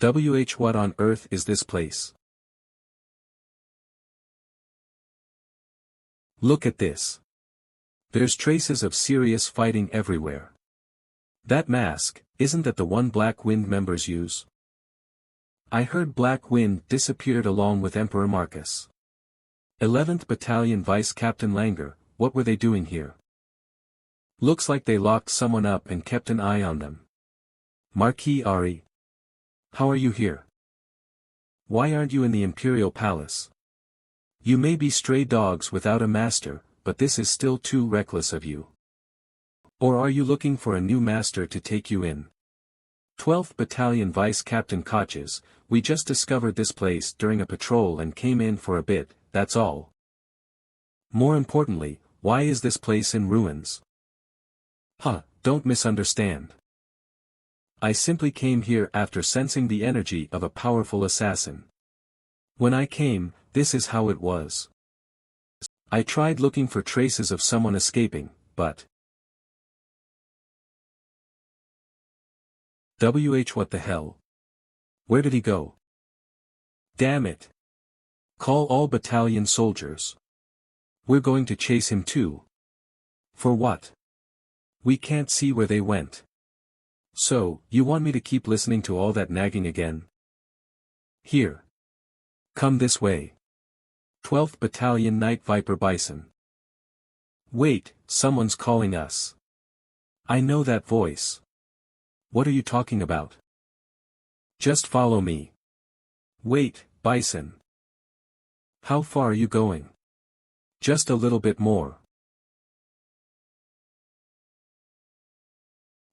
What on earth is this place? Look at this. There's traces of serious fighting everywhere. That mask, isn't that the one Black Wind members use? I heard Black Wind disappeared along with Emperor Marcus. 11th Battalion Vice Captain Langer, what were they doing here? Looks like they locked someone up and kept an eye on them. Marquis Ari. How are you here? Why aren't you in the Imperial Palace? You may be stray dogs without a master, but this is still too reckless of you. Or are you looking for a new master to take you in? 12th Battalion Vice Captain Koches, we just discovered this place during a patrol and came in for a bit, that's all. More importantly, why is this place in ruins? Don't misunderstand. I simply came here after sensing the energy of a powerful assassin. When I came, this is how it was. I tried looking for traces of someone escaping, but... What the hell? Where did he go? Damn it. Call all battalion soldiers. We're going to chase him too. For what? We can't see where they went. So, you want me to keep listening to all that nagging again? Here. Come this way. 12th Battalion Night Viper Bison. Wait, someone's calling us. I know that voice. What are you talking about? Just follow me. Wait, Bison. How far are you going? Just a little bit more.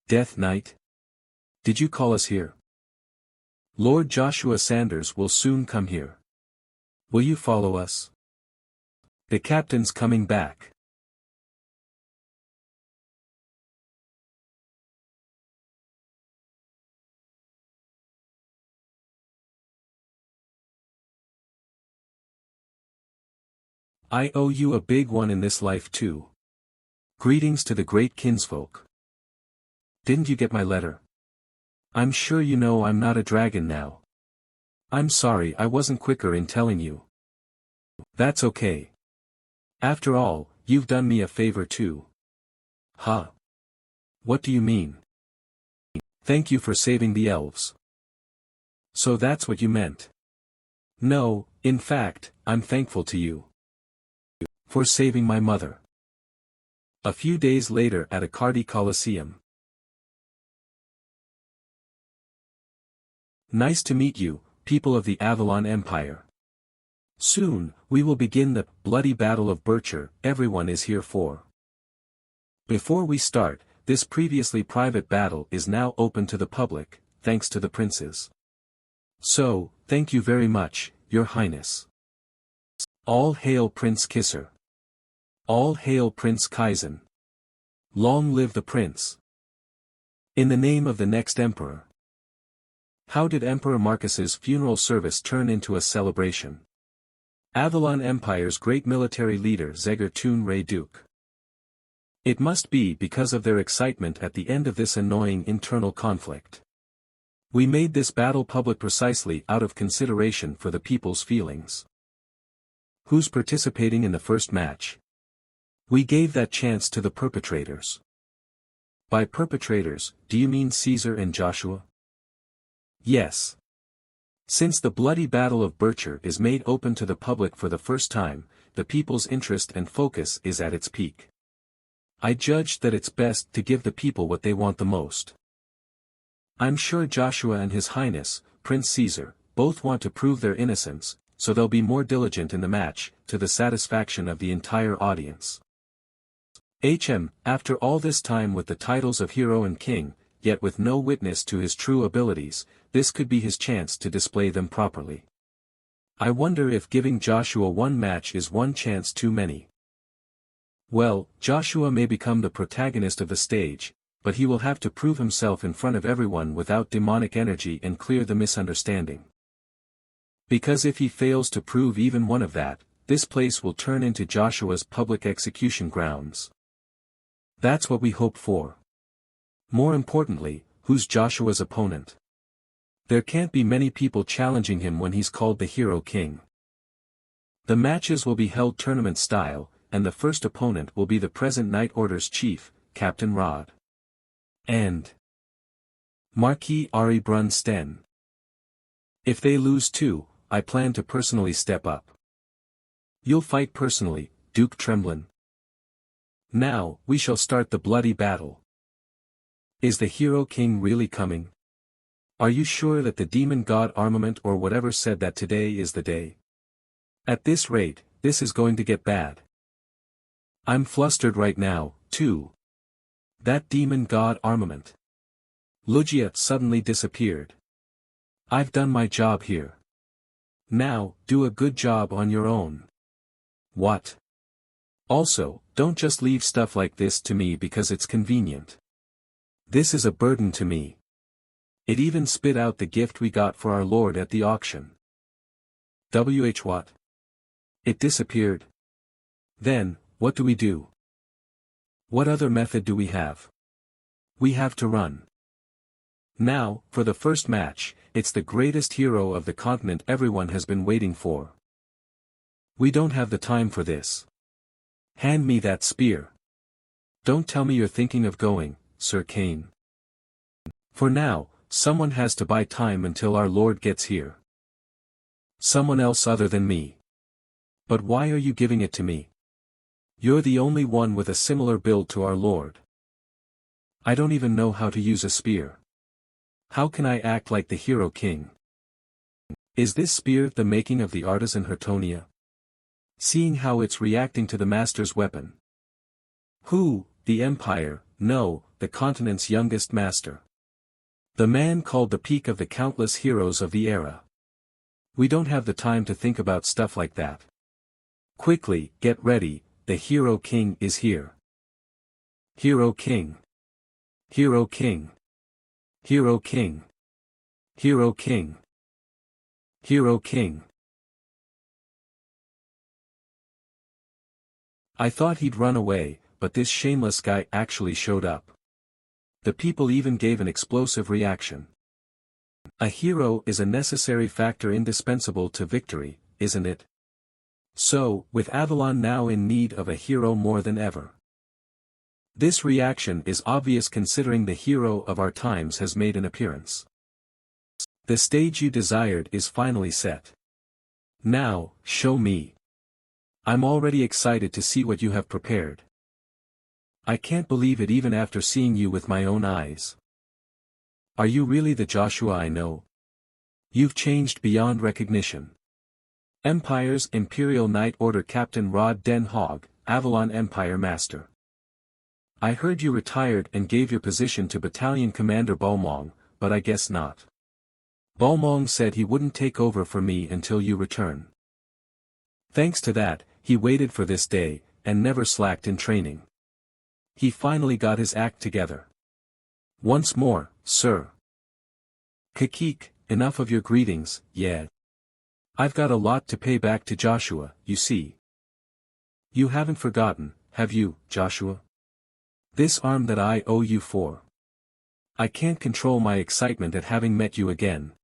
Death Knight? Did you call us here? Lord Joshua Sanders will soon come here. Will you follow us? The captain's coming back. I owe you a big one in this life too. Greetings to the great kinsfolk. Didn't you get my letter? I'm sure you know I'm not a dragon now. I'm sorry I wasn't quicker in telling you. That's okay. After all, you've done me a favor too. What do you mean? Thank you for saving the elves. So that's what you meant. No, in fact, I'm thankful to you. For saving my mother. A few days later at a Cardi Coliseum. Nice to meet you, people of the Avalon Empire. Soon, we will begin the bloody Battle of Bircher everyone is here for. Before we start, this previously private battle is now open to the public, thanks to the princes. So, thank you very much, Your Highness. All hail Prince Kisser. All hail Prince Kaizen. Long live the prince. In the name of the next emperor. How did Emperor Marcus's funeral service turn into a celebration? Avalon Empire's great military leader Zeger Toon Ray Duke. It must be because of their excitement at the end of this annoying internal conflict. We made this battle public precisely out of consideration for the people's feelings. Who's participating in the first match? We gave that chance to the perpetrators. By perpetrators, do you mean Caesar and Joshua? Yes. Since the bloody Battle of Bircher is made open to the public for the first time, the people's interest and focus is at its peak. I judged that it's best to give the people what they want the most. I'm sure Joshua and His Highness, Prince Caesar, both want to prove their innocence, so they'll be more diligent in the match, to the satisfaction of the entire audience. After all this time with the titles of hero and king, yet with no witness to his true abilities, this could be his chance to display them properly. I wonder if giving Joshua one match is one chance too many. Well, Joshua may become the protagonist of the stage, but he will have to prove himself in front of everyone without demonic energy and clear the misunderstanding. Because if he fails to prove even one of that, this place will turn into Joshua's public execution grounds. That's what we hope for. More importantly, who's Joshua's opponent? There can't be many people challenging him when he's called the Hero King. The matches will be held tournament style, and the first opponent will be the present Night Order's chief, Captain Rod. And Marquis Ari Brunsten. If they lose too, I plan to personally step up. You'll fight personally, Duke Tremblin. Now, we shall start the bloody battle. Is the Hero King really coming? Are you sure that the demon god Armament or whatever said that today is the day? At this rate, this is going to get bad. I'm flustered right now, too. That demon god Armament. Lugia suddenly disappeared. I've done my job here. Now, do a good job on your own. What? Also, don't just leave stuff like this to me because it's convenient. This is a burden to me. It even spit out the gift we got for our Lord at the auction. What? It disappeared. Then, what do we do? What other method do we have? We have to run. Now, for the first match, it's the greatest hero of the continent everyone has been waiting for. We don't have the time for this. Hand me that spear. Don't tell me you're thinking of going, Sir Kane. For now, someone has to buy time until our Lord gets here. Someone else other than me. But why are you giving it to me? You're the only one with a similar build to our Lord. I don't even know how to use a spear. How can I act like the Hero King? Is this spear the making of the artisan Hertonia? Seeing how it's reacting to the master's weapon. Who, the Empire? No, the continent's youngest master. The man called the peak of the countless heroes of the era. We don't have the time to think about stuff like that. Quickly, get ready, the Hero King is here. Hero King. Hero King. Hero King. Hero King. Hero King. I thought he'd run away, but this shameless guy actually showed up. The people even gave an explosive reaction. A hero is a necessary factor indispensable to victory, isn't it? So, with Avalon now in need of a hero more than ever. This reaction is obvious considering the hero of our times has made an appearance. The stage you desired is finally set. Now, show me. I'm already excited to see what you have prepared. I can't believe it even after seeing you with my own eyes. Are you really the Joshua I know? You've changed beyond recognition. Empire's Imperial Night Order Captain Rod Den Hog, Avalon Empire Master. I heard you retired and gave your position to Battalion Commander Balmong, but I guess not. Balmong said he wouldn't take over for me until you return. Thanks to that, he waited for this day, and never slacked in training. He finally got his act together. Once more, sir. Kakik, enough of your greetings, yeah. I've got a lot to pay back to Joshua, you see. You haven't forgotten, have you, Joshua? This arm that I owe you for. I can't control my excitement at having met you again.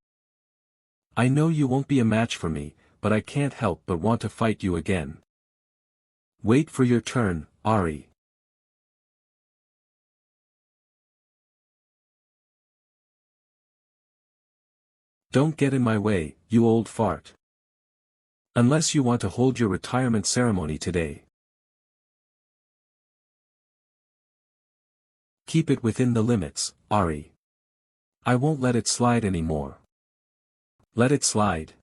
I know you won't be a match for me, but I can't help but want to fight you again. Wait for your turn, Ari. Don't get in my way, you old fart. Unless you want to hold your retirement ceremony today. Keep it within the limits, Ari. I won't let it slide anymore. Let it slide.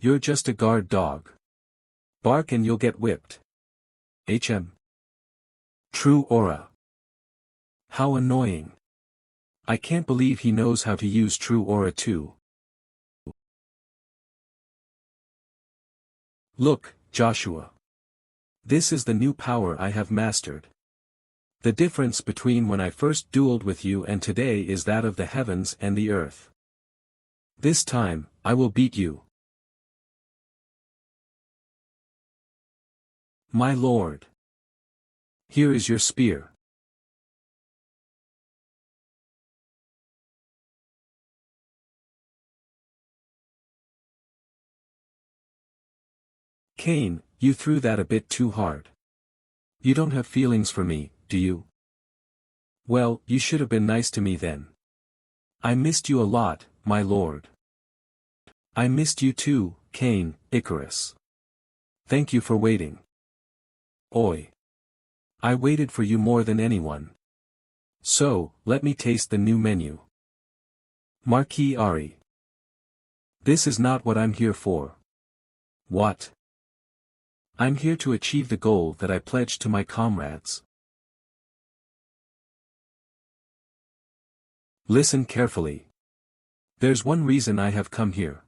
You're just a guard dog. Bark and you'll get whipped. HM. True aura. How annoying. I can't believe he knows how to use true aura too. Look, Joshua. This is the new power I have mastered. The difference between when I first dueled with you and today is that of the heavens and the earth. This time, I will beat you. My lord. Here is your spear. Cain, you threw that a bit too hard. You don't have feelings for me, do you? Well, you should have been nice to me then. I missed you a lot, my lord. I missed you too, Cain, Icarus. Thank you for waiting. Oi. I waited for you more than anyone. So, let me taste the new menu. Marquis Ari. This is not what I'm here for. What? I'm here to achieve the goal that I pledged to my comrades. Listen carefully. There's one reason I have come here.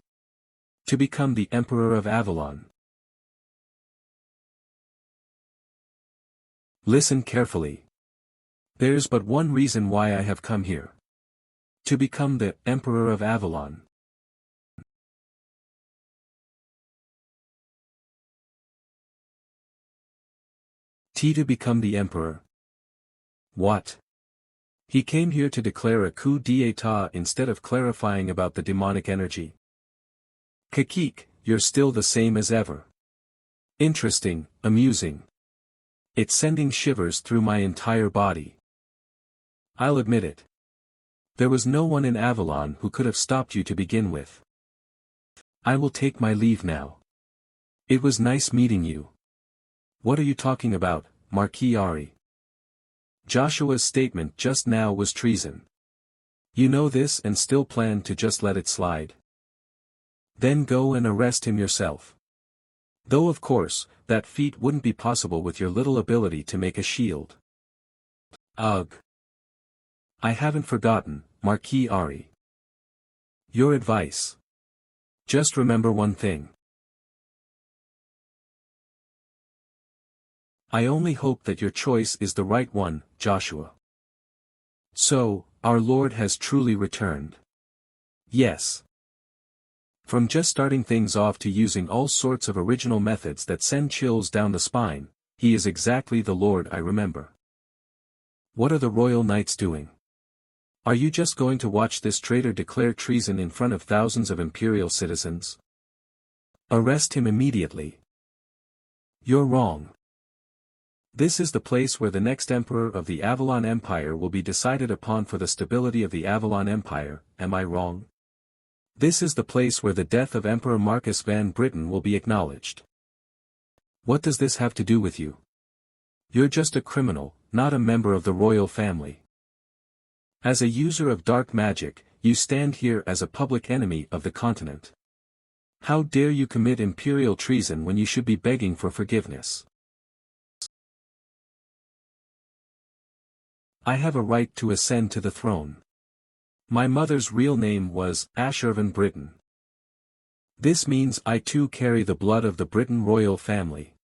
To become the Emperor of Avalon. Listen carefully. There's but one reason why I have come here. To become the Emperor of Avalon. To become the Emperor. What? He came here to declare a coup d'état instead of clarifying about the demonic energy. Kakik, you're still the same as ever. Interesting, amusing. It's sending shivers through my entire body. I'll admit it. There was no one in Avalon who could have stopped you to begin with. I will take my leave now. It was nice meeting you. What are you talking about, Marquis Ari? Joshua's statement just now was treason. You know this and still plan to just let it slide? Then go and arrest him yourself. Though of course, that feat wouldn't be possible with your little ability to make a shield. Ugh. I haven't forgotten, Marquis Ari. Your advice. Just remember one thing. I only hope that your choice is the right one, Joshua. So, our Lord has truly returned. Yes. From just starting things off to using all sorts of original methods that send chills down the spine, he is exactly the Lord I remember. What are the royal knights doing? Are you just going to watch this traitor declare treason in front of thousands of imperial citizens? Arrest him immediately. You're wrong. This is the place where the next emperor of the Avalon Empire will be decided upon for the stability of the Avalon Empire, am I wrong? This is the place where the death of Emperor Marcus Van Britain will be acknowledged. What does this have to do with you? You're just a criminal, not a member of the royal family. As a user of dark magic, you stand here as a public enemy of the continent. How dare you commit imperial treason when you should be begging for forgiveness? I have a right to ascend to the throne. My mother's real name was Ashurvan Britain. This means I too carry the blood of the Britain royal family.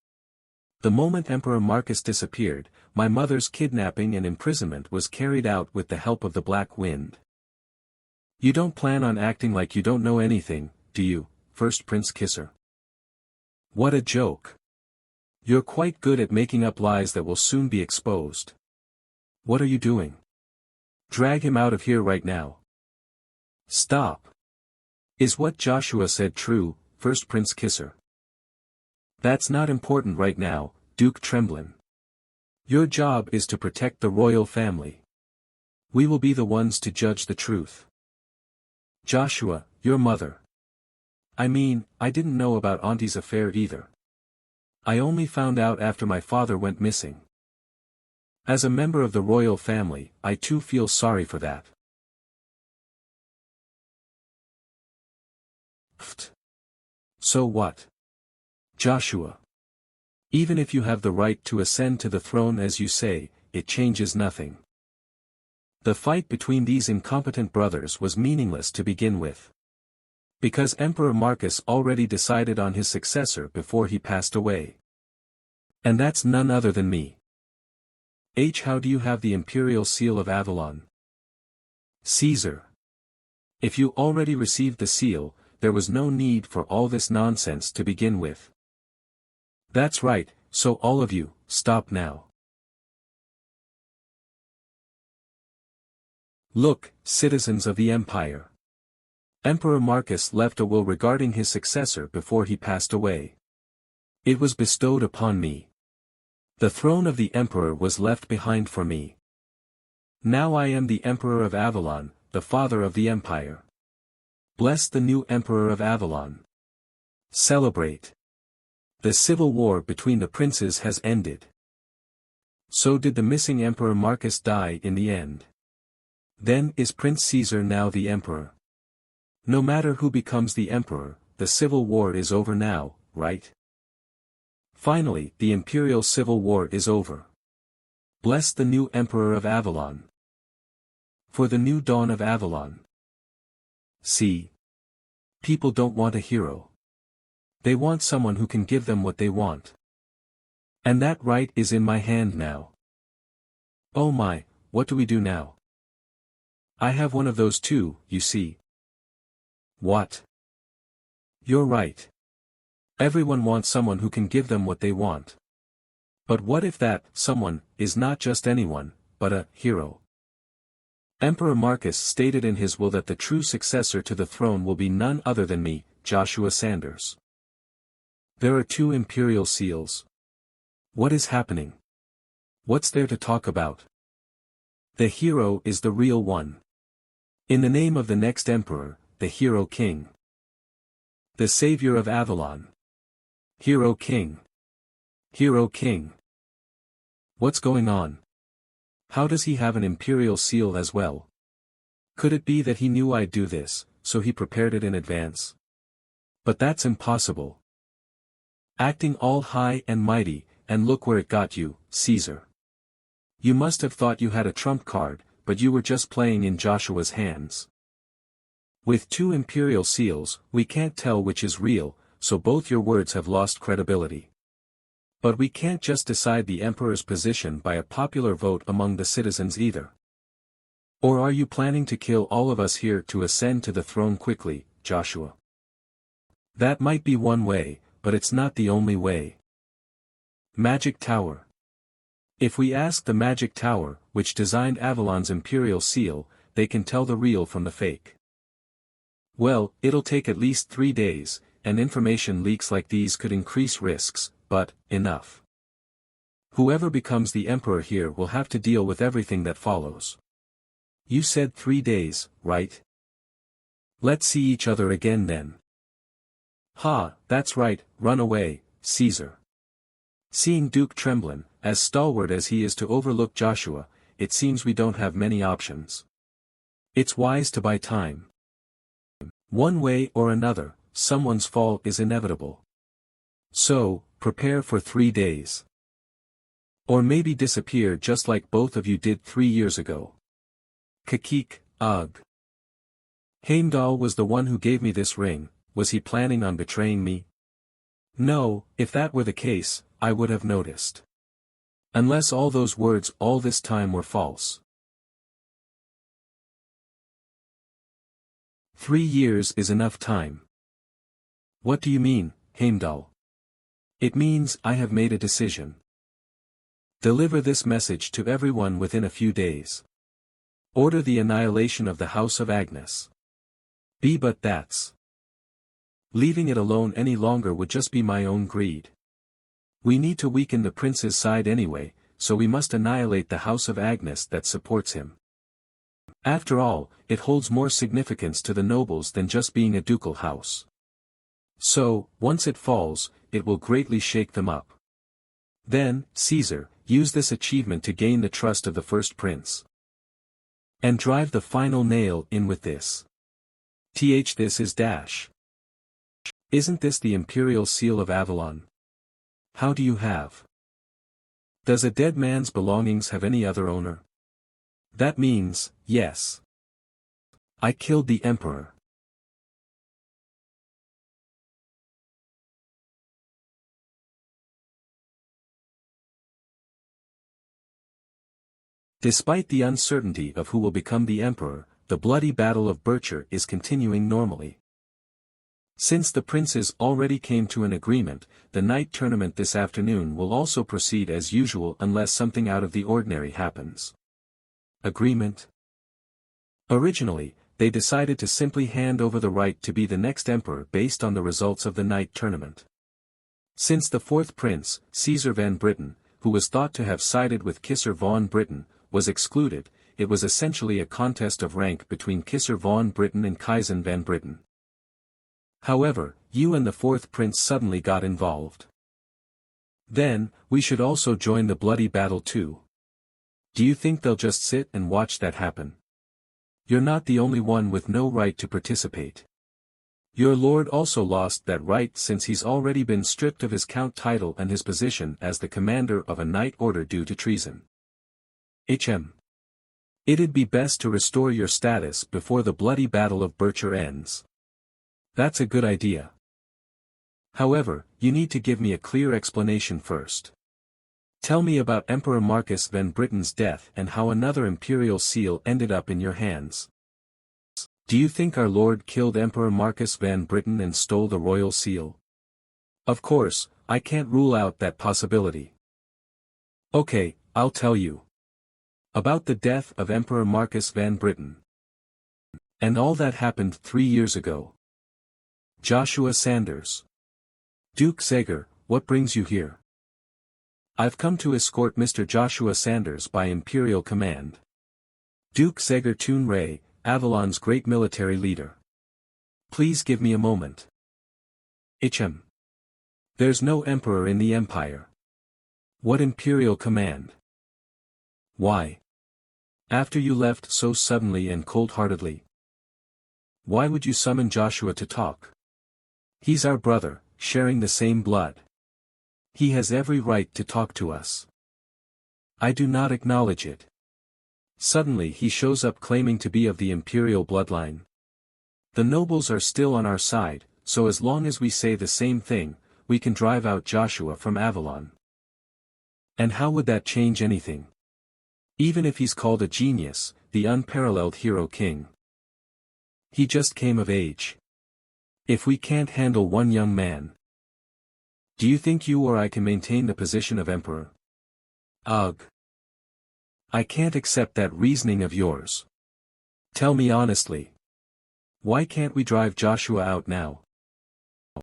The moment Emperor Marcus disappeared, my mother's kidnapping and imprisonment was carried out with the help of the Black Wind. You don't plan on acting like you don't know anything, do you, First Prince Kisser? What a joke. You're quite good at making up lies that will soon be exposed. What are you doing? Drag him out of here right now. Stop. Is what Joshua said true, First Prince Kisser? That's not important right now, Duke Tremblin. Your job is to protect the royal family. We will be the ones to judge the truth. Joshua, your mother. I mean, I didn't know about Auntie's affair either. I only found out after my father went missing. As a member of the royal family, I too feel sorry for that. Pfft. So what? Joshua. Even if you have the right to ascend to the throne as you say, it changes nothing. The fight between these incompetent brothers was meaningless to begin with. Because Emperor Marcus already decided on his successor before he passed away. And that's none other than me. How do you have the imperial seal of Avalon? Caesar. If you already received the seal, there was no need for all this nonsense to begin with. That's right, so all of you, stop now. Look, citizens of the Empire. Emperor Marcus left a will regarding his successor before he passed away. It was bestowed upon me. The throne of the emperor was left behind for me. Now I am the emperor of Avalon, the father of the empire. Bless the new emperor of Avalon. Celebrate. The civil war between the princes has ended. So did the missing emperor Marcus die in the end. Then is Prince Caesar now the emperor? No matter who becomes the emperor, the civil war is over now, right? Finally, the imperial civil war is over. Bless the new emperor of Avalon. For the new dawn of Avalon. See? People don't want a hero. They want someone who can give them what they want. And that right is in my hand now. Oh my, what do we do now? I have one of those too, you see. What? You're right. Everyone wants someone who can give them what they want. But what if that someone is not just anyone, but a hero? Emperor Marcus stated in his will that the true successor to the throne will be none other than me, Joshua Sanders. There are 2 imperial seals. What is happening? What's there to talk about? The hero is the real one. In the name of the next emperor, the hero king. The savior of Avalon. Hero king. Hero king. What's going on? How does he have an imperial seal as well? Could it be that he knew I'd do this, so he prepared it in advance? But that's impossible. Acting all high and mighty, and look where it got you, Caesar. You must have thought you had a trump card, but you were just playing in Joshua's hands. With 2 imperial seals, we can't tell which is real, so both your words have lost credibility. But we can't just decide the emperor's position by a popular vote among the citizens either. Or are you planning to kill all of us here to ascend to the throne quickly, Joshua? That might be one way, but it's not the only way. Magic Tower. If we ask the Magic Tower, which designed Avalon's imperial seal, they can tell the real from the fake. Well, it'll take at least 3 days, and information leaks like these could increase risks, but, enough. Whoever becomes the emperor here will have to deal with everything that follows. You said 3 days, right? Let's see each other again then. Ha, that's right, run away, Caesar. Seeing Duke Tremblin, as stalwart as he is to overlook Joshua, it seems we don't have many options. It's wise to buy time. One way or another, someone's fall is inevitable. So, prepare for 3 days. Or maybe disappear just like both of you did 3 years ago. Kakik, ugh. Heimdall was the one who gave me this ring, was he planning on betraying me? No, if that were the case, I would have noticed. Unless all those words all this time were false. 3 years is enough time. What do you mean, Heimdall? It means I have made a decision. Deliver this message to everyone within a few days. Order the annihilation of the House of Agnes. But that's. Leaving it alone any longer would just be my own greed. We need to weaken the prince's side anyway, so we must annihilate the House of Agnes that supports him. After all, it holds more significance to the nobles than just being a ducal house. So, once it falls, it will greatly shake them up. Then, Caesar, use this achievement to gain the trust of the first prince. And drive the final nail in with this. This is dash. Isn't this the imperial seal of Avalon? How do you have? Does a dead man's belongings have any other owner? That means, yes. I killed the emperor. Despite the uncertainty of who will become the emperor, the bloody Battle of Bircher is continuing normally. Since the princes already came to an agreement, the night tournament this afternoon will also proceed as usual unless something out of the ordinary happens. Agreement? Originally, they decided to simply hand over the right to be the next emperor based on the results of the night tournament. Since the fourth prince, Caesar van Britain, who was thought to have sided with Keizer von Britain, was excluded, it was essentially a contest of rank between Keizer von Britain and Kaiser van Britain. However, you and the fourth prince suddenly got involved. Then, we should also join the bloody battle too. Do you think they'll just sit and watch that happen? You're not the only one with no right to participate. Your lord also lost that right since he's already been stripped of his count title and his position as the commander of a knight order due to treason. It'd be best to restore your status before the bloody battle of Bercher ends. That's a good idea. However, you need to give me a clear explanation first. Tell me about Emperor Marcus van Britain's death and how another imperial seal ended up in your hands. Do you think our lord killed Emperor Marcus van Britain and stole the royal seal? Of course, I can't rule out that possibility. Okay, I'll tell you. About the death of Emperor Marcus van Britain. And all that happened 3 years ago. Joshua Sanders. Duke Zeger, what brings you here? I've come to escort Mr. Joshua Sanders by imperial command. Duke Zeger Toon Ray, Avalon's great military leader. Please give me a moment. There's no emperor in the empire. What imperial command? Why? After you left so suddenly and cold-heartedly. Why would you summon Joshua to talk? He's our brother, sharing the same blood. He has every right to talk to us. I do not acknowledge it. Suddenly he shows up claiming to be of the imperial bloodline. The nobles are still on our side, so as long as we say the same thing, we can drive out Joshua from Avalon. And how would that change anything? Even if he's called a genius, the unparalleled hero king. He just came of age. If we can't handle one young man, do you think you or I can maintain the position of emperor? Ugh. I can't accept that reasoning of yours. Tell me honestly. Why can't we drive Joshua out now?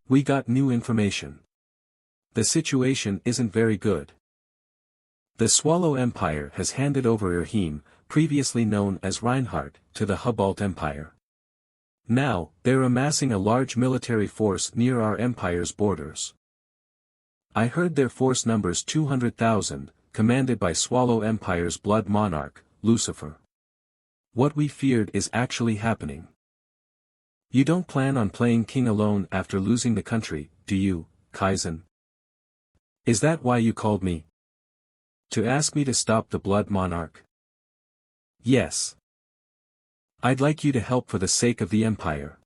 We got new information. The situation isn't very good. The Swallow Empire has handed over Irheim, previously known as Reinhardt, to the Hubalt Empire. Now, they're amassing a large military force near our empire's borders. I heard their force numbers 200,000, commanded by Swallow Empire's blood monarch, Lucifer. What we feared is actually happening. You don't plan on playing king alone after losing the country, do you, Kaizen? Is that why you called me? To ask me to stop the blood monarch? Yes. I'd like you to help for the sake of the empire.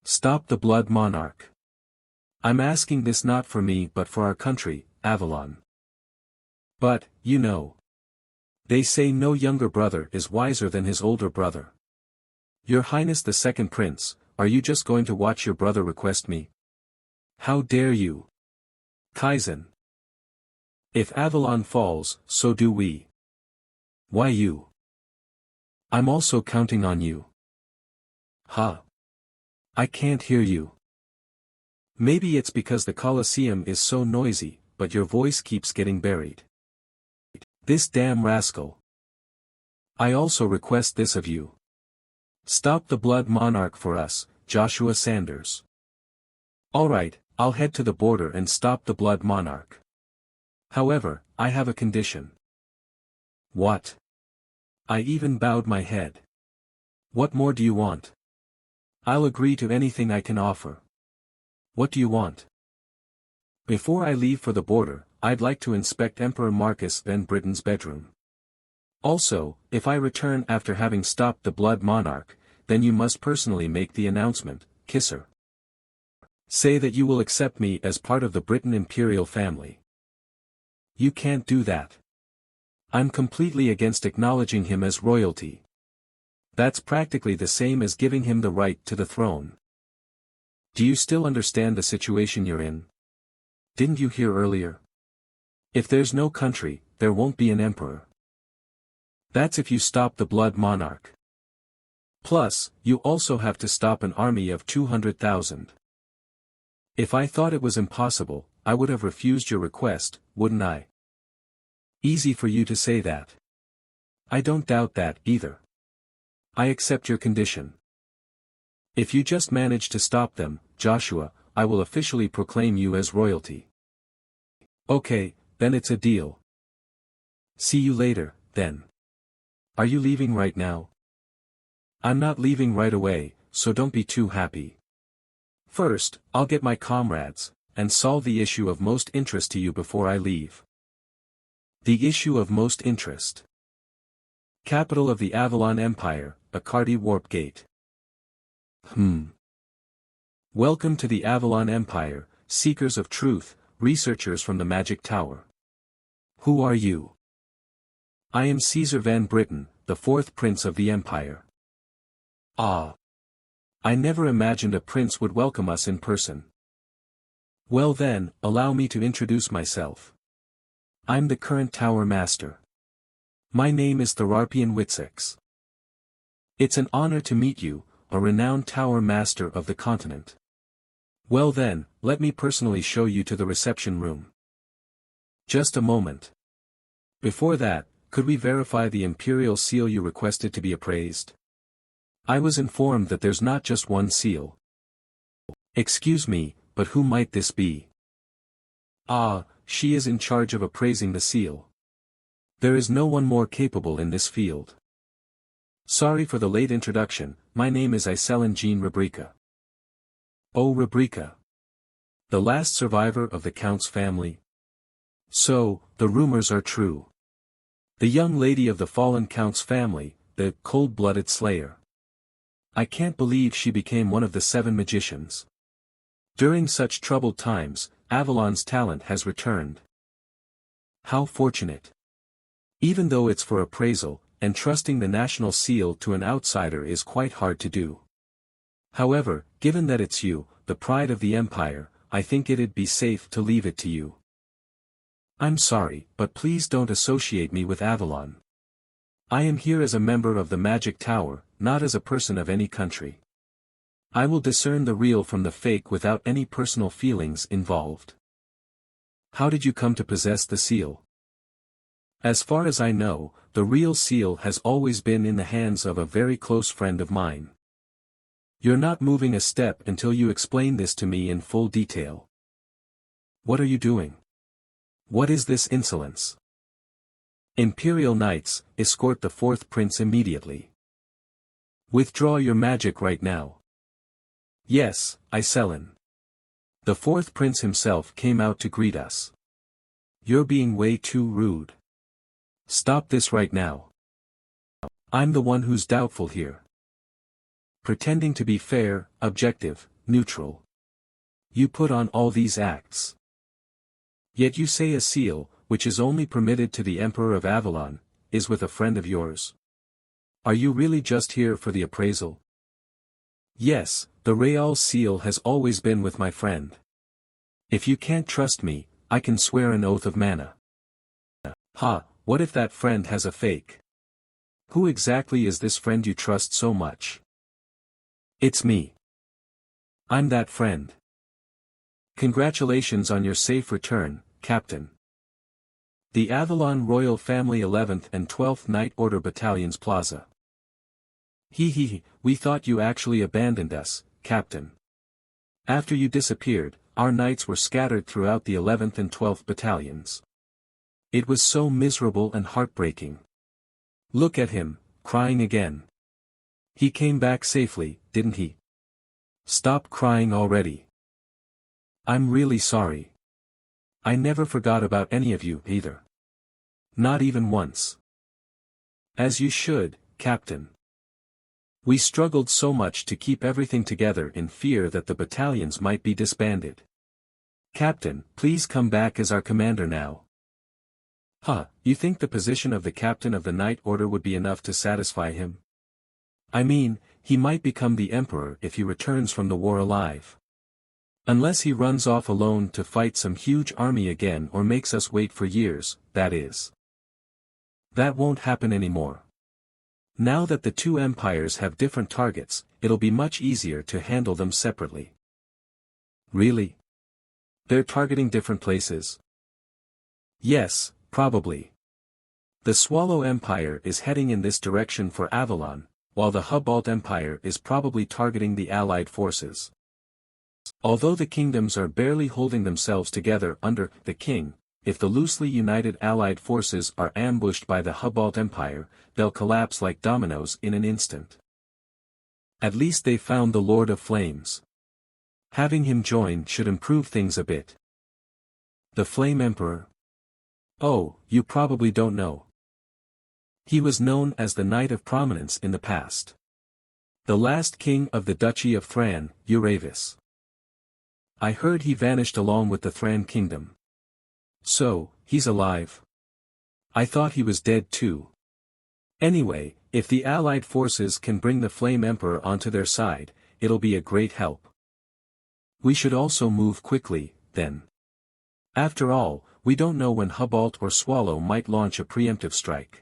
Stop the blood monarch. I'm asking this not for me but for our country, Avalon. But, you know. They say no younger brother is wiser than his older brother. Your Highness the Second Prince, are you just going to watch your brother request me? How dare you? Kaizen. If Avalon falls, so do we. Why you? I'm also counting on you. Huh? I can't hear you. Maybe it's because the Colosseum is so noisy, but your voice keeps getting buried. This damn rascal. I also request this of you. Stop the blood monarch for us, Joshua Sanders. Alright, I'll head to the border and stop the blood monarch. However, I have a condition. What? I even bowed my head. What more do you want? I'll agree to anything I can offer. What do you want? Before I leave for the border, I'd like to inspect Emperor Marcus van Britain's bedroom. Also, if I return after having stopped the blood monarch, then you must personally make the announcement, Kisser. Say that you will accept me as part of the Britain imperial family. You can't do that. I'm completely against acknowledging him as royalty. That's practically the same as giving him the right to the throne. Do you still understand the situation you're in? Didn't you hear earlier? If there's no country, there won't be an emperor. That's if you stop the blood monarch. Plus, you also have to stop an army of 200,000. If I thought it was impossible, I would have refused your request, wouldn't I? Easy for you to say that. I don't doubt that, either. I accept your condition. If you just manage to stop them, Joshua, I will officially proclaim you as royalty. Okay, then it's a deal. See you later, then. Are you leaving right now? I'm not leaving right away, so don't be too happy. First, I'll get my comrades, and solve the issue of most interest to you before I leave. The issue of most interest. Capital of the Avalon Empire, Akardi Warp Gate. Welcome to the Avalon Empire, seekers of truth, researchers from the Magic Tower. Who are you? I am Caesar Van Britain, the fourth prince of the Empire. Ah. I never imagined a prince would welcome us in person. Well then, allow me to introduce myself. I'm the current Tower Master. My name is Therarpian Witsex. It's an honor to meet you, a renowned Tower Master of the continent. Well then, let me personally show you to the reception room. Just a moment. Before that, could we verify the imperial seal you requested to be appraised? I was informed that there's not just one seal. Excuse me, but who might this be? Ah, she is in charge of appraising the seal. There is no one more capable in this field. Sorry for the late introduction, my name is Iselin Jean Rebrica. Oh Rebrica. The last survivor of the Count's family? So, the rumors are true. The young lady of the fallen Count's family, the cold-blooded slayer. I can't believe she became one of the 7 magicians. During such troubled times, Avalon's talent has returned. How fortunate. Even though it's for appraisal, entrusting the national seal to an outsider is quite hard to do. However, given that it's you, the pride of the Empire, I think it'd be safe to leave it to you. I'm sorry, but please don't associate me with Avalon. I am here as a member of the Magic Tower, not as a person of any country. I will discern the real from the fake without any personal feelings involved. How did you come to possess the seal? As far as I know, the real seal has always been in the hands of a very close friend of mine. You're not moving a step until you explain this to me in full detail. What are you doing? What is this insolence? Imperial Knights, escort the fourth prince immediately. Withdraw your magic right now. Yes, Iselin. The fourth prince himself came out to greet us. You're being way too rude. Stop this right now. I'm the one who's doubtful here. Pretending to be fair, objective, neutral. You put on all these acts. Yet you say a seal, which is only permitted to the Emperor of Avalon, is with a friend of yours. Are you really just here for the appraisal? Yes, the Real seal has always been with my friend. If you can't trust me, I can swear an oath of manna. Ha, what if that friend has a fake? Who exactly is this friend you trust so much? It's me. I'm that friend. Congratulations on your safe return, Captain. The Avalon Royal Family 11th and 12th Night Order Battalions Plaza. We thought you actually abandoned us, Captain. After you disappeared, our knights were scattered throughout the 11th and 12th battalions. It was so miserable and heartbreaking. Look at him, crying again. He came back safely, didn't he? Stop crying already. I'm really sorry. I never forgot about any of you, either. Not even once. As you should, Captain. We struggled so much to keep everything together in fear that the battalions might be disbanded. Captain, please come back as our commander now. You think the position of the captain of the Night Order would be enough to satisfy him? I mean, he might become the emperor if he returns from the war alive. Unless he runs off alone to fight some huge army again or makes us wait for years, that is. That won't happen anymore. Now that the two empires have different targets, it'll be much easier to handle them separately. Really? They're targeting different places. Yes, probably. The Swallow Empire is heading in this direction for Avalon, while the Hubalt Empire is probably targeting the Allied forces. Although the kingdoms are barely holding themselves together under the king, if the loosely united Allied forces are ambushed by the Hubalt Empire, they'll collapse like dominoes in an instant. At least they found the Lord of Flames. Having him join should improve things a bit. The Flame Emperor? Oh, you probably don't know. He was known as the Knight of Prominence in the past. The last king of the Duchy of Thran, Uravis. I heard he vanished along with the Thran kingdom. So, he's alive? I thought he was dead too. Anyway, if the Allied forces can bring the Flame Emperor onto their side, it'll be a great help. We should also move quickly, then. After all, we don't know when Hubalt or Swallow might launch a preemptive strike.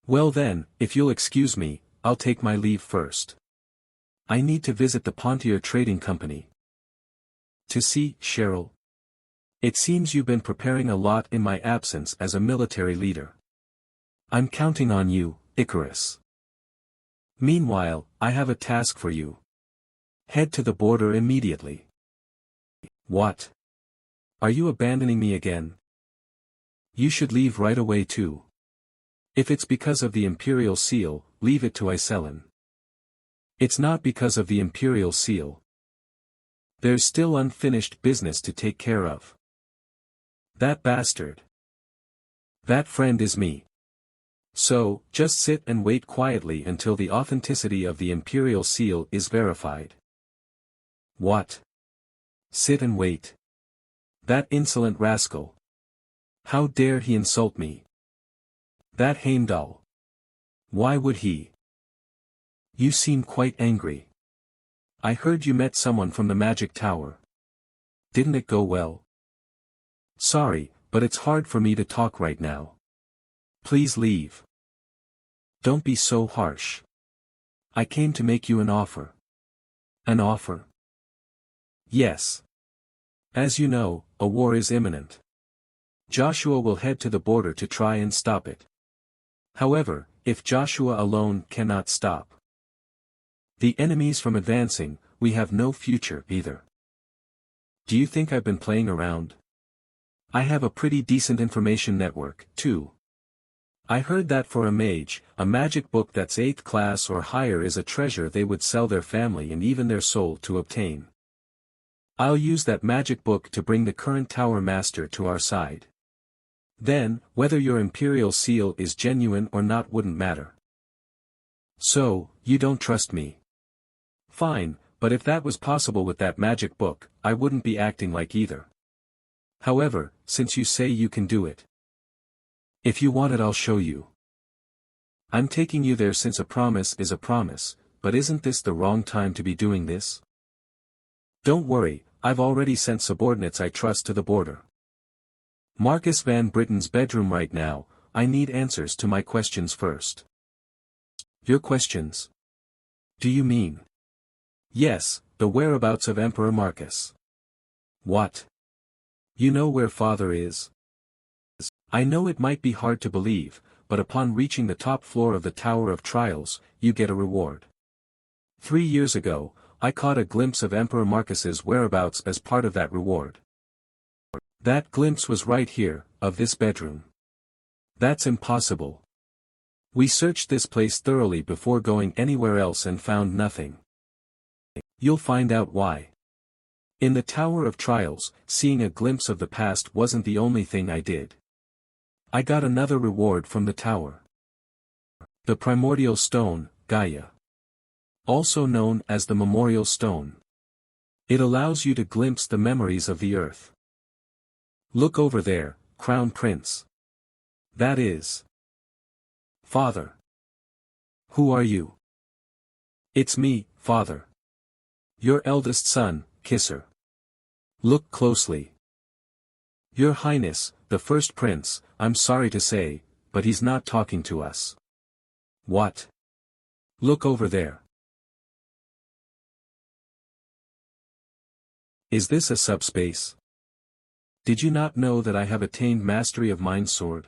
Well then, if you'll excuse me, I'll take my leave first. I need to visit the Pontier Trading Company. To see, Cheryl. It seems you've been preparing a lot in my absence as a military leader. I'm counting on you, Icarus. Meanwhile, I have a task for you. Head to the border immediately. What? Are you abandoning me again? You should leave right away too. If it's because of the Imperial Seal, leave it to Iselin. It's not because of the Imperial Seal. There's still unfinished business to take care of. That bastard. That friend is me. So, just sit and wait quietly until the authenticity of the Imperial Seal is verified. What? Sit and wait. That insolent rascal. How dare he insult me? That Heimdall. Why would he? You seem quite angry. I heard you met someone from the Magic Tower. Didn't it go well? Sorry, but it's hard for me to talk right now. Please leave. Don't be so harsh. I came to make you an offer. An offer? Yes. As you know, a war is imminent. Joshua will head to the border to try and stop it. However, if Joshua alone cannot stop the enemies from advancing, we have no future either. Do you think I've been playing around? I have a pretty decent information network, too. I heard that for a mage, a magic book that's 8th class or higher is a treasure they would sell their family and even their soul to obtain. I'll use that magic book to bring the current Tower Master to our side. Then, whether your Imperial Seal is genuine or not wouldn't matter. So, you don't trust me. Fine, but if that was possible with that magic book, I wouldn't be acting like either. However, since you say you can do it. If you want it, I'll show you. I'm taking you there since a promise is a promise, but isn't this the wrong time to be doing this? Don't worry, I've already sent subordinates I trust to the border. Marcus Van Britten's bedroom right now. I need answers to my questions first. Your questions? Do you mean? Yes, the whereabouts of Emperor Marcus. What? You know where Father is? I know it might be hard to believe, but upon reaching the top floor of the Tower of Trials, you get a reward. 3 years ago, I caught a glimpse of Emperor Marcus's whereabouts as part of that reward. That glimpse was right here, of this bedroom. That's impossible. We searched this place thoroughly before going anywhere else and found nothing. You'll find out why. In the Tower of Trials, seeing a glimpse of the past wasn't the only thing I did. I got another reward from the tower. The Primordial Stone, Gaia. Also known as the Memorial Stone. It allows you to glimpse the memories of the earth. Look over there, Crown Prince. That is. Father. Who are you? It's me, Father. Your eldest son, Kisser. Look closely. Your Highness, the first prince, I'm sorry to say, but he's not talking to us. What? Look over there. Is this a subspace? Did you not know that I have attained mastery of mind sword?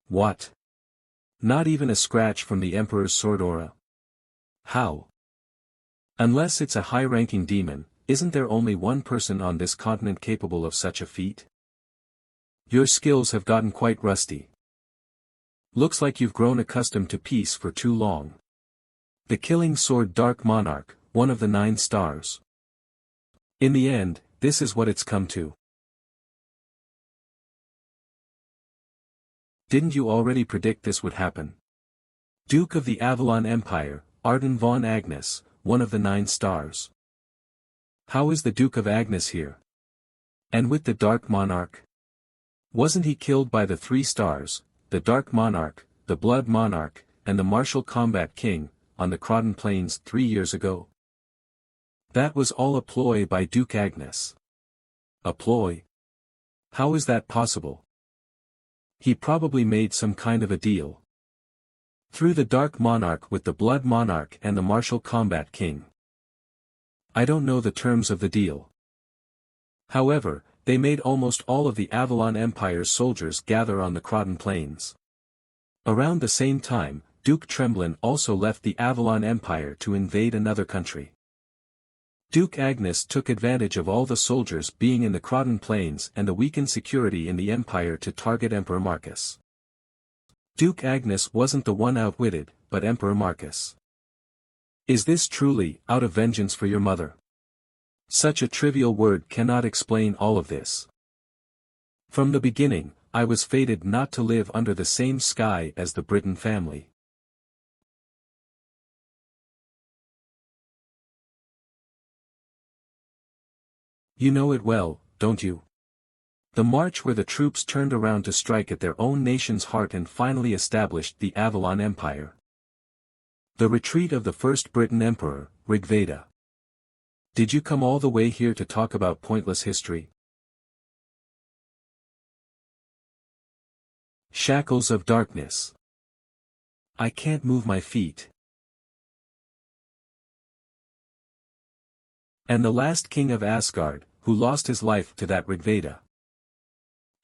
What? Not even a scratch from the Emperor's sword aura? How? Unless it's a high-ranking demon, isn't there only one person on this continent capable of such a feat? Your skills have gotten quite rusty. Looks like you've grown accustomed to peace for too long. The killing sword Dark Monarch, one of the 9 stars. In the end, this is what it's come to. Didn't you already predict this would happen? Duke of the Avalon Empire, Arden von Agnes, one of the 9 stars. How is the Duke of Agnes here? And with the Dark Monarch? Wasn't he killed by the 3 stars, the Dark Monarch, the Blood Monarch, and the Martial Combat King, on the Croton Plains 3 years ago? That was all a ploy by Duke Agnes. A ploy? How is that possible? He probably made some kind of a deal. Through the Dark Monarch with the Blood Monarch and the Martial Combat King. I don't know the terms of the deal. However, they made almost all of the Avalon Empire's soldiers gather on the Croton Plains. Around the same time, Duke Tremblin also left the Avalon Empire to invade another country. Duke Agnes took advantage of all the soldiers being in the Croton Plains and the weakened security in the Empire to target Emperor Marcus. Duke Agnes wasn't the one outwitted, but Emperor Marcus. Is this truly out of vengeance for your mother? Such a trivial word cannot explain all of this. From the beginning, I was fated not to live under the same sky as the Britain family. You know it well, don't you? The march where the troops turned around to strike at their own nation's heart and finally established the Avalon Empire. The retreat of the first Briton emperor, Rigveda. Did you come all the way here to talk about pointless history? Shackles of darkness. I can't move my feet. And the last king of Asgard, who lost his life to that Rigveda.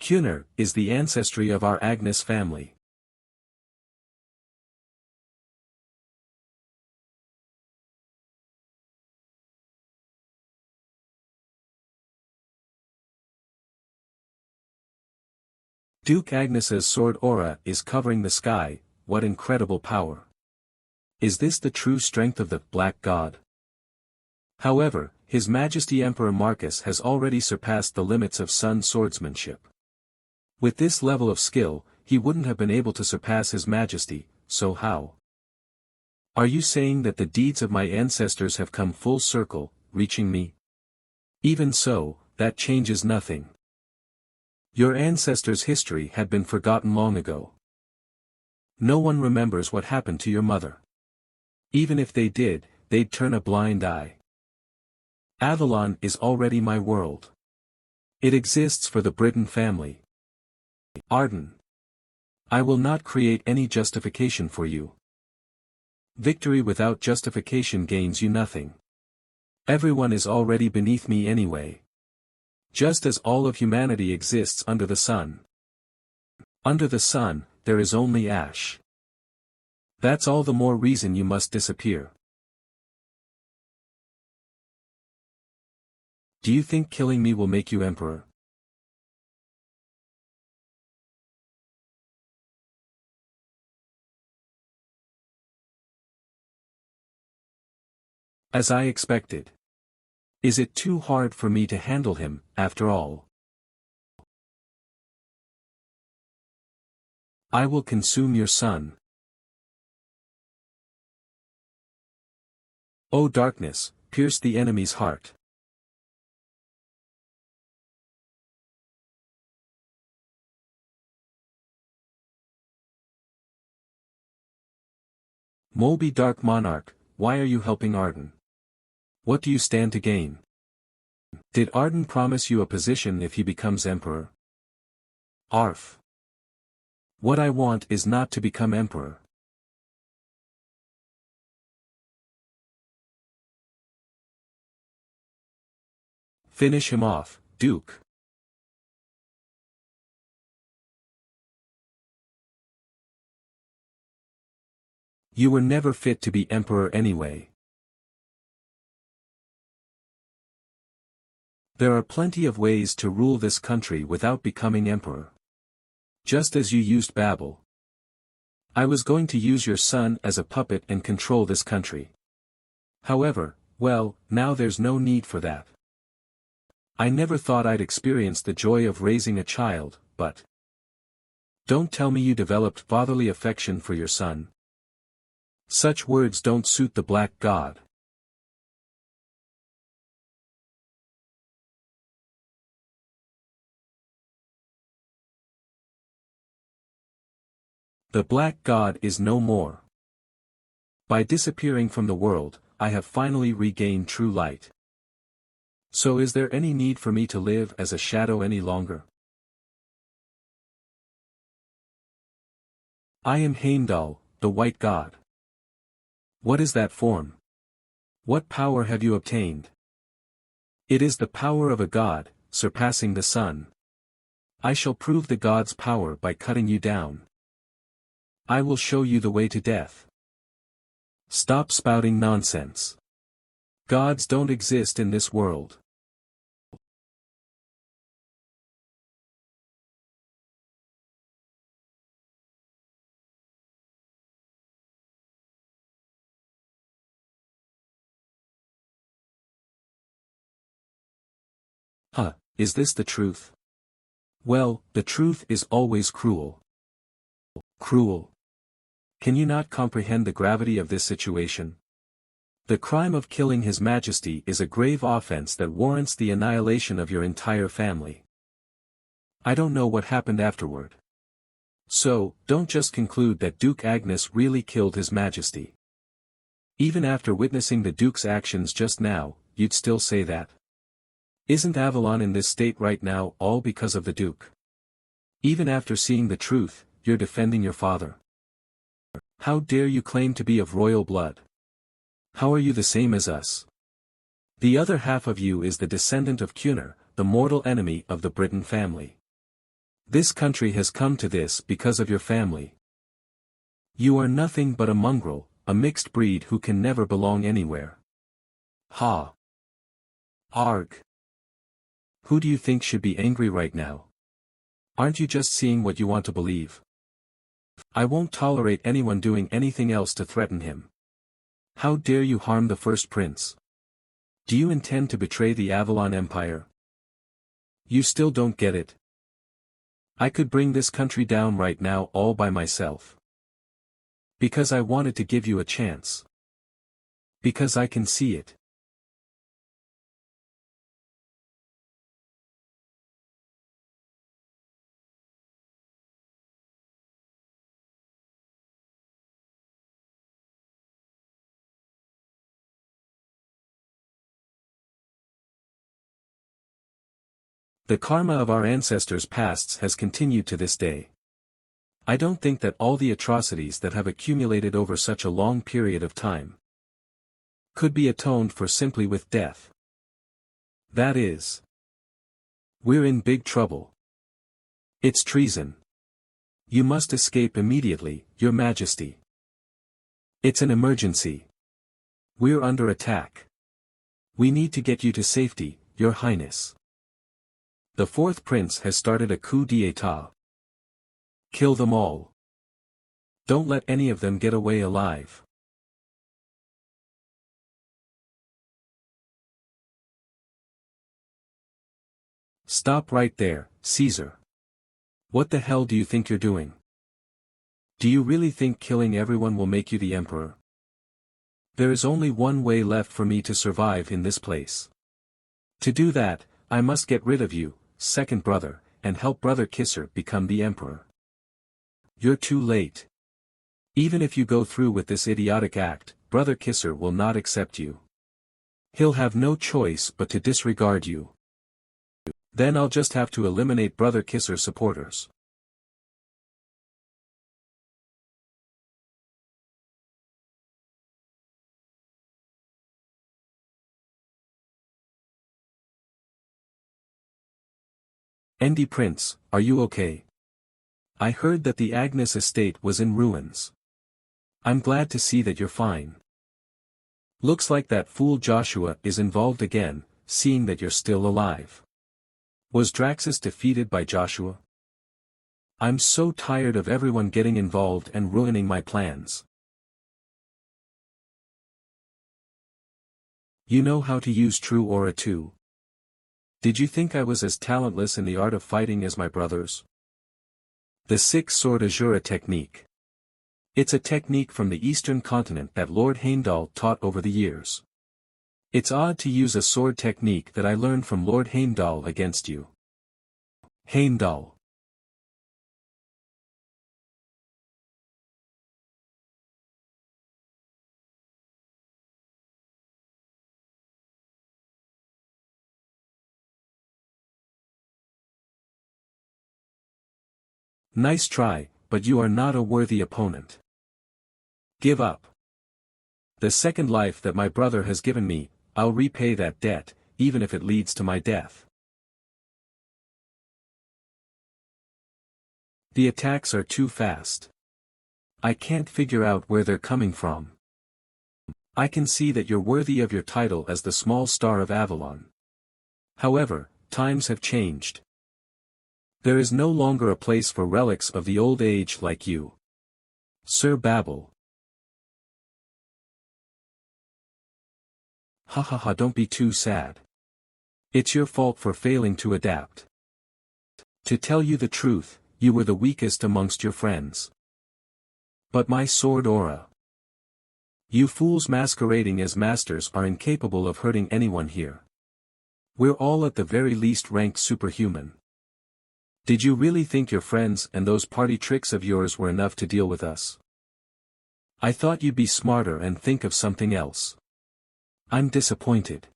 Kjolnir is the ancestry of our Agnes family. Duke Agnes's sword aura is covering the sky. What incredible power. Is this the true strength of the Black God? However, His Majesty Emperor Marcus has already surpassed the limits of sun swordsmanship. With this level of skill, he wouldn't have been able to surpass His Majesty, so how? Are you saying that the deeds of my ancestors have come full circle, reaching me? Even so, that changes nothing. Your ancestors' history had been forgotten long ago. No one remembers what happened to your mother. Even if they did, they'd turn a blind eye. Avalon is already my world. It exists for the Briton family. Arden. I will not create any justification for you. Victory without justification gains you nothing. Everyone is already beneath me anyway. Just as all of humanity exists under the sun. Under the sun, there is only ash. That's all the more reason you must disappear. Do you think killing me will make you emperor? As I expected. Is it too hard for me to handle him, after all? I will consume your son. O darkness, pierce the enemy's heart. Moby Dark Monarch, why are you helping Arden? What do you stand to gain? Did Arden promise you a position if he becomes emperor? Arf. What I want is not to become emperor. Finish him off, Duke. You were never fit to be emperor anyway. There are plenty of ways to rule this country without becoming emperor. Just as you used Babel. I was going to use your son as a puppet and control this country. However, well, now there's no need for that. I never thought I'd experience the joy of raising a child, but... Don't tell me you developed fatherly affection for your son. Such words don't suit the Black God. The Black God is no more. By disappearing from the world, I have finally regained true light. So is there any need for me to live as a shadow any longer? I am Heimdall, the White God. What is that form? What power have you obtained? It is the power of a god, surpassing the sun. I shall prove the god's power by cutting you down. I will show you the way to death. Stop spouting nonsense. Gods don't exist in this world. Huh, is this the truth? Well, the truth is always cruel. Cruel. Can you not comprehend the gravity of this situation? The crime of killing His Majesty is a grave offense that warrants the annihilation of your entire family. I don't know what happened afterward. So, don't just conclude that Duke Agnes really killed His Majesty. Even after witnessing the Duke's actions just now, you'd still say that. Isn't Avalon in this state right now all because of the Duke? Even after seeing the truth, you're defending your father. How dare you claim to be of royal blood? How are you the same as us? The other half of you is the descendant of Cunor, the mortal enemy of the Britain family. This country has come to this because of your family. You are nothing but a mongrel, a mixed breed who can never belong anywhere. Ha! Arg! Who do you think should be angry right now? Aren't you just seeing what you want to believe? I won't tolerate anyone doing anything else to threaten him. How dare you harm the first prince? Do you intend to betray the Avalon Empire? You still don't get it. I could bring this country down right now all by myself. Because I wanted to give you a chance. Because I can see it. The karma of our ancestors' pasts has continued to this day. I don't think that all the atrocities that have accumulated over such a long period of time could be atoned for simply with death. That is, we're in big trouble. It's treason. You must escape immediately, Your Majesty. It's an emergency. We're under attack. We need to get you to safety, Your Highness. The fourth prince has started a coup d'état. Kill them all. Don't let any of them get away alive. Stop right there, Caesar. What the hell do you think you're doing? Do you really think killing everyone will make you the emperor? There is only one way left for me to survive in this place. To do that, I must get rid of you, second brother, and help Brother Kisser become the emperor. You're too late. Even if you go through with this idiotic act, Brother Kisser will not accept you. He'll have no choice but to disregard you. Then I'll just have to eliminate Brother Kisser supporters. Endy Prince, are you okay? I heard that the Agnes estate was in ruins. I'm glad to see that you're fine. Looks like that fool Joshua is involved again, seeing that you're still alive. Was Draxus defeated by Joshua? I'm so tired of everyone getting involved and ruining my plans. You know how to use true aura too. Did you think I was as talentless in the art of fighting as my brothers? The six-sword Azura technique. It's a technique from the eastern continent that Lord Heimdall taught over the years. It's odd to use a sword technique that I learned from Lord Heimdall against you. Heimdall. Nice try, but you are not a worthy opponent. Give up. The second life that my brother has given me, I'll repay that debt, even if it leads to my death. The attacks are too fast. I can't figure out where they're coming from. I can see that you're worthy of your title as the small star of Avalon. However, times have changed. There is no longer a place for relics of the old age like you. Sir Babel. Ha ha ha, don't be too sad. It's your fault for failing to adapt. To tell you the truth, you were the weakest amongst your friends. But my sword aura. You fools masquerading as masters are incapable of hurting anyone here. We're all at the very least ranked superhuman. Did you really think your friends and those party tricks of yours were enough to deal with us? I thought you'd be smarter and think of something else. I'm disappointed.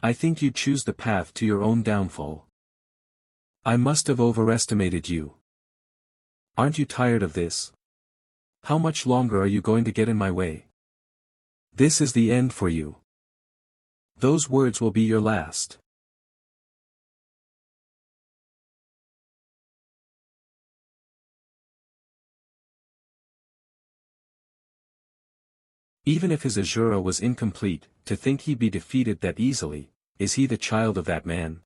I think you'd choose the path to your own downfall. I must have overestimated you. Aren't you tired of this? How much longer are you going to get in my way? This is the end for you. Those words will be your last. Even if his Azura was incomplete, to think he'd be defeated that easily, is he the child of that man?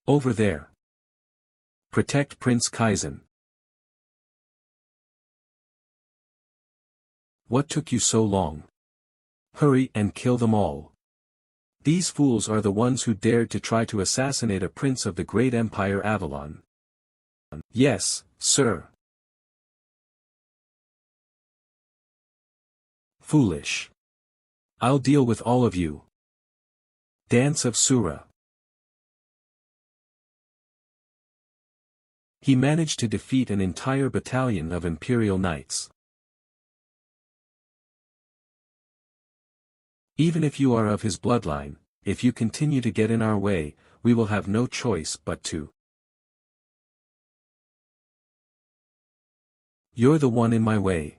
Over there. Protect Prince Kaizen. What took you so long? Hurry and kill them all. These fools are the ones who dared to try to assassinate a prince of the great empire Avalon. Yes, sir. Foolish. I'll deal with all of you. Dance of Sura. He managed to defeat an entire battalion of Imperial Knights. Even if you are of his bloodline, if you continue to get in our way, we will have no choice but to. You're the one in my way.